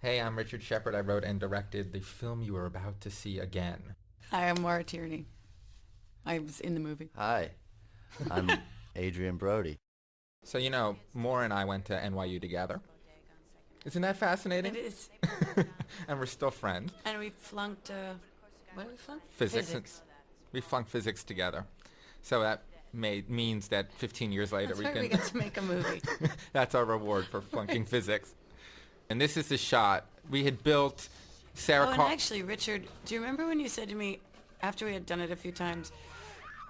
Hey, I'm Richard Shepard. I wrote and directed the film you are about to see again. Hi, I'm Maura Tierney. I was in the movie. Hi, I'm Adrien Brody. So, Moore and I went to NYU together. Isn't that It fascinating? is. And we're still friends. And we flunked, what did we flunk? Physics. We flunked physics together. So that means that 15 years later That's right, we got to make a movie. That's our reward for flunking physics. And this is the shot. We had built Sarah Oh, and actually, Richard, do you remember when you said to me, after we had done it a few times,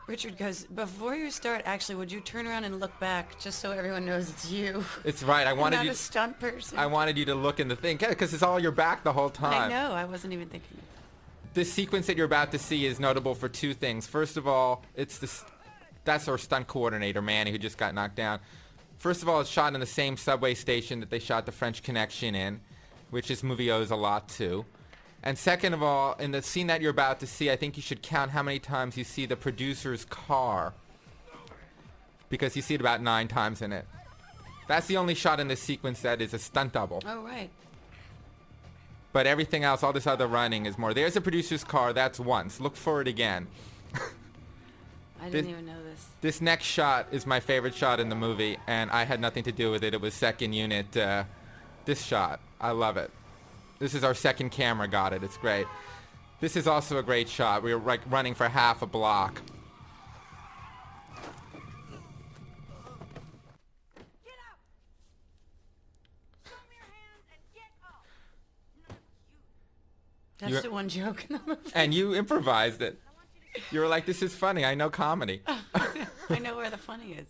Richard goes, before you start, actually, would you turn around and look back just so everyone knows it's you? It's right. I wanted not you. a stunt person. I wanted you to look in the thing because it's all your back the whole time. I know. I wasn't even thinking. This sequence that you're about to see is notable for two things. First of all, that's our stunt coordinator, Manny, who just got knocked down. First of all, it's shot in the same subway station that they shot The French Connection in, which this movie owes a lot to. And second of all, in the scene that you're about to see, I think you should count how many times you see the producer's car, because you see it about 9 times in it. That's the only shot in this sequence that is a stunt double. Oh, right. But everything else, all this other running is more. There's a producer's car, that's once. Look for it again. I didn't even know this. This next shot is my favorite shot in the movie, and I had nothing to do with it. It was second unit. This shot, I love it. This is our second camera got it. It's great. This is also a great shot. We were like running for half a block. Get out! Show me your hands and get up! No, you. That's You're- the one joke in the movie. And you improvised it. You were like, this is funny. I know comedy. I know where the funny is.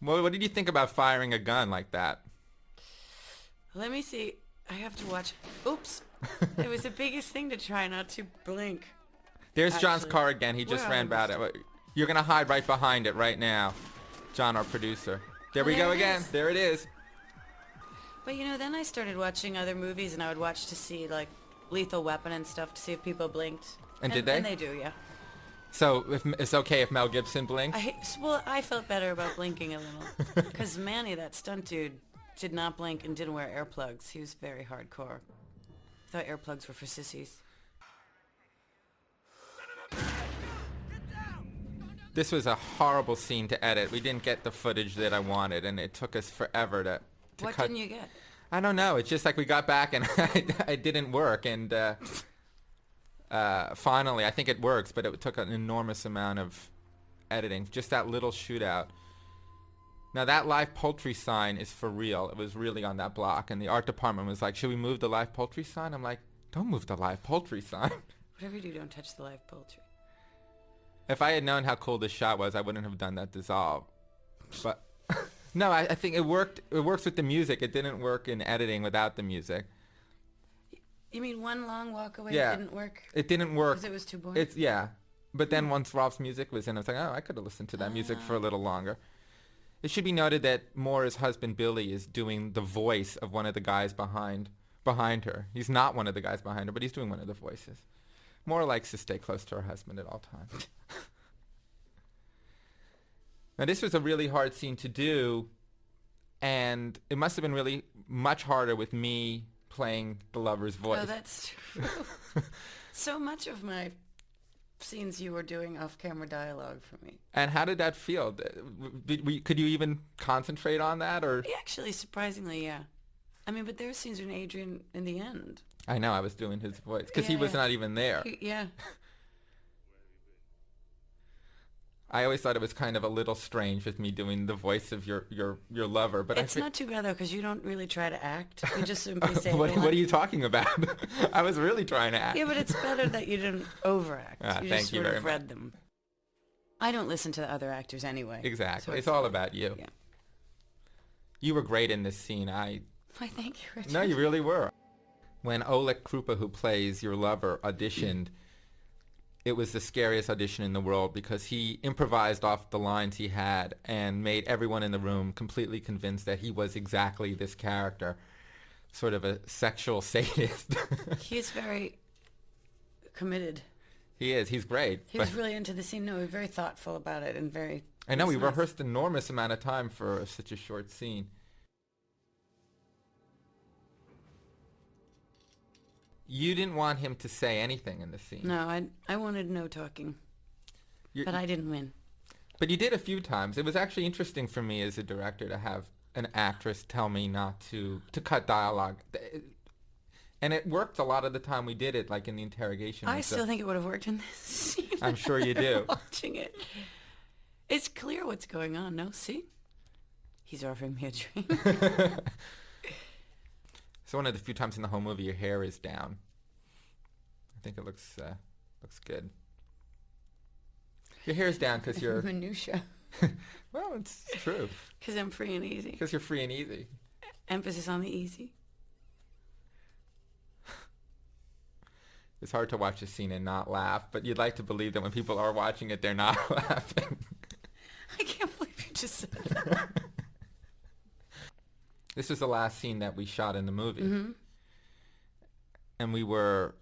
What did you think about firing a gun like that? Let me see. I have to watch. Oops. It was the biggest thing to try not to blink. There's John's Actually, car again. He just where ran are about it. You're going to hide right behind it right now. John, our producer. There we There go it again. is. There it is. But then I started watching other movies, and I would watch to see like Lethal Weapon and stuff to see if people blinked. And did they? And they do, yeah. So it's okay if Mel Gibson blinked? I felt better about blinking a little because Manny, that stunt dude, did not blink and didn't wear earplugs. He was very hardcore. I thought earplugs were for sissies. This was a horrible scene to edit. We didn't get the footage that I wanted, and it took us forever to What cut. didn't you get? I don't know. It's just like we got back and it didn't work. And finally, I think it works, but it took an enormous amount of editing. Just that little shootout. Now, that live poultry sign is for real. It was really on that block. And the art department was like, should we move the live poultry sign? I'm like, don't move the live poultry sign. Whatever you do, don't touch the live poultry. If I had known how cool this shot was, I wouldn't have done that dissolve. But no, I think it worked. It works with the music. It didn't work in editing without the music. You mean one long walk away Yeah. didn't work? It didn't work. Because it was too boring? Yeah. But then once Rolf's music was in, I was like, oh, I could have listened to that music for a little longer. It should be noted that Maura's husband, Billy, is doing the voice of one of the guys behind her. He's not one of the guys behind her, but he's doing one of the voices. Maura likes to stay close to her husband at all times. Now, this was a really hard scene to do, and it must have been really much harder with me playing the lover's voice. Oh, that's true. So much of my scenes you were doing off-camera dialogue for me. And how did that feel? Could you even concentrate on that, or? Actually, surprisingly, yeah. I mean, but there were scenes with Adrien in the end. I know, I was doing his voice because he Yeah, was yeah. not even there. Yeah. I always thought it was kind of a little strange with me doing the voice of your lover, but It's not too bad, though, because you don't really try to act. You just simply say... what are you talking about? I was really trying to act. Yeah, but it's better that you didn't overact. You thank just you sort very of much. read them. I don't listen to the other actors anyway. Exactly. so It's all about you. Yeah. You were great in this scene. Why, thank you, Richard. No, you really were. When Oleg Krupa, who plays your lover, auditioned, it was the scariest audition in the world because he improvised off the lines he had and made everyone in the room completely convinced that he was exactly this character, sort of a sexual sadist. He's very committed. He is. He's great. He was really into the scene. No, he was very thoughtful about it and very... I know, we nice. rehearsed an enormous amount of time for such a short scene. You didn't want him to say anything in the scene. No, I wanted no talking. But I didn't win. But you did a few times. It was actually interesting for me as a director to have an actress tell me not to cut dialogue. And it worked a lot of the time we did it, like in the interrogation. I still think it would have worked in this scene. I'm sure you do. Watching it. It's clear what's going on, no? See? He's offering me a drink. So one of the few times in the whole movie your hair is down. I think it looks good. Your hair's down because you're... Minutia. Well, it's true. Because I'm free and easy. Because you're free and easy. Emphasis on the easy. It's hard to watch a scene and not laugh, but you'd like to believe that when people are watching it, they're not laughing. I can't believe you just said that. This was the last scene that we shot in the movie. Mm-hmm. And we were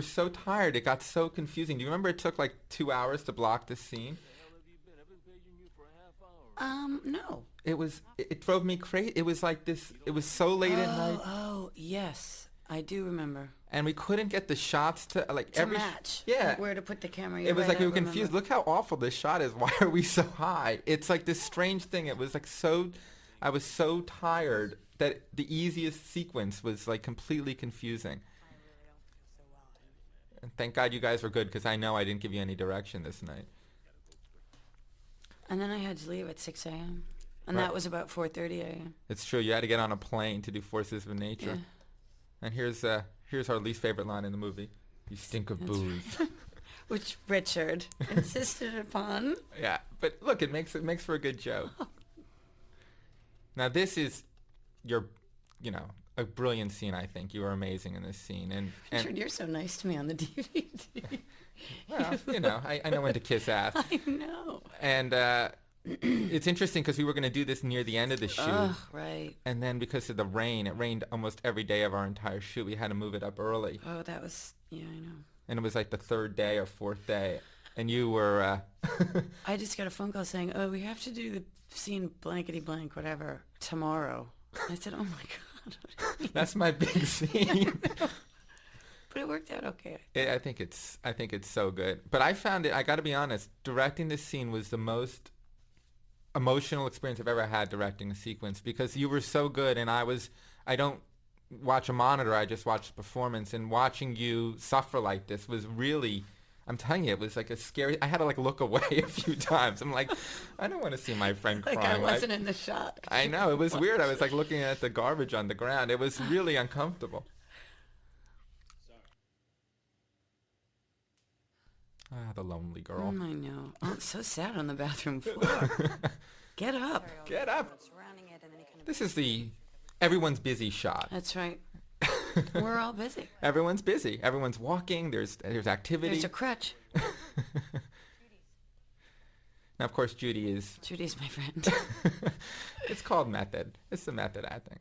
so tired. It got so confusing. Do you remember it took like 2 hours to block this scene? No. It drove me crazy. It was like this, it was so late at night. Oh, yes. I do remember. And we couldn't get the shots to Match. Yeah. Like where to put the camera. It was like we were remember. confused. Look how awful this shot is. Why are we so high? It's like this strange thing. It was like I was so tired that the easiest sequence was like completely confusing. And thank God you guys were good, because I know I didn't give you any direction this night. And then I had to leave at 6 a.m. And Right. that was about 4:30 a.m. It's true. You had to get on a plane to do Forces of Nature. Yeah. And here's our least favorite line in the movie. You stink of That's booze. right. Which Richard insisted upon. Yeah, but look, it makes for a good joke. Now this is a brilliant scene. I think you were amazing in this scene, and Richard, you're so nice to me on the DVD. well, I know when to kiss ass. I know. And it's interesting because we were going to do this near the end of the shoot, Right. and then because of the rain, it rained almost every day of our entire shoot. We had to move it up early, Oh, that was, yeah, I know. and it was like the third day or fourth day, and you were. I just got a phone call saying, oh, we have to do the scene blankety blank, whatever, tomorrow. I said, oh my God. That's my big scene. But it worked out okay. I think it's so good. But I found it, I got to be honest, directing this scene was the most emotional experience I've ever had directing a sequence, because you were so good, and I don't watch a monitor, I just watch the performance, and watching you suffer like this was really, I'm telling you, it was like a scary, I had to like look away a few times. I'm like, I don't want to see my friend Like crying. I wasn't in the shot. I know, it was weird. I was like looking at the garbage on the ground. It was really uncomfortable. Ah, the lonely girl. I know. Oh, it's so sad on the bathroom floor. Get up. Get up. Surrounding it in any kind of This is the everyone's busy shot. That's right. We're all busy. Everyone's busy. Everyone's walking. There's activity. There's a crutch. Now, of course, Judy is. Judy's my friend. It's called method. It's the method acting.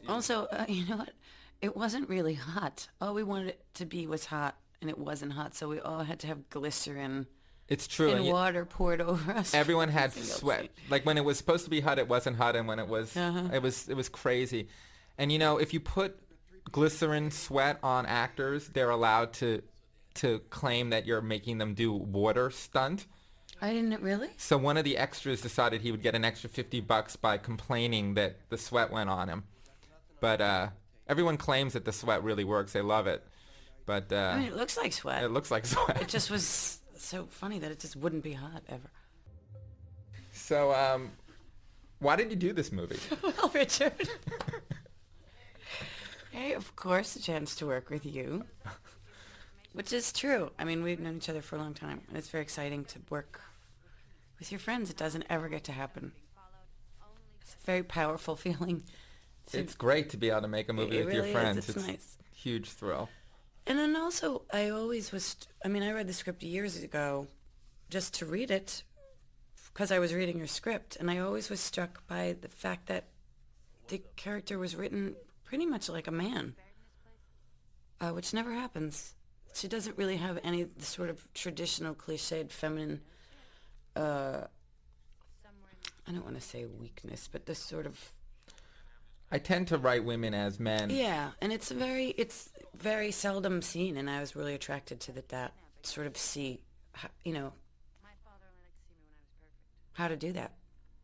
Also, you know what? It wasn't really hot. All we wanted it to be was hot, and it wasn't hot, so we all had to have glycerin It's true. and water poured over us. Everyone had Single sweat. scene. Like when it was supposed to be hot, it wasn't hot, and when it was, it was crazy. And if you put glycerin sweat on actors, they're allowed to claim that you're making them do water stunt. I didn't really? So one of the extras decided he would get an extra $50 by complaining that the sweat went on him. But everyone claims that the sweat really works. They love it. But I mean, it looks like sweat. it looks like sweat. It just was so funny that it just wouldn't be hot ever. So why did you do this movie? Well, Richard. Hey, of course, a chance to work with you. Which is true. I mean, we've known each other for a long time, and it's very exciting to work with your friends. It doesn't ever get to happen. It's a very powerful feeling. It's great to be able to make a movie It with your really is. friends. It's nice. Huge thrill. And then also, I always was, I mean, I read the script years ago just to read it because I was reading your script, and I always was struck by the fact that the character was written pretty much like a man, which never happens. She doesn't really have any sort of traditional cliched feminine I don't want to say weakness, but this sort of, I tend to write women as men. yeah, and it's very seldom seen, and I was really attracted to that sort of see, you know, My father only liked to see me when I was perfect. how to do that.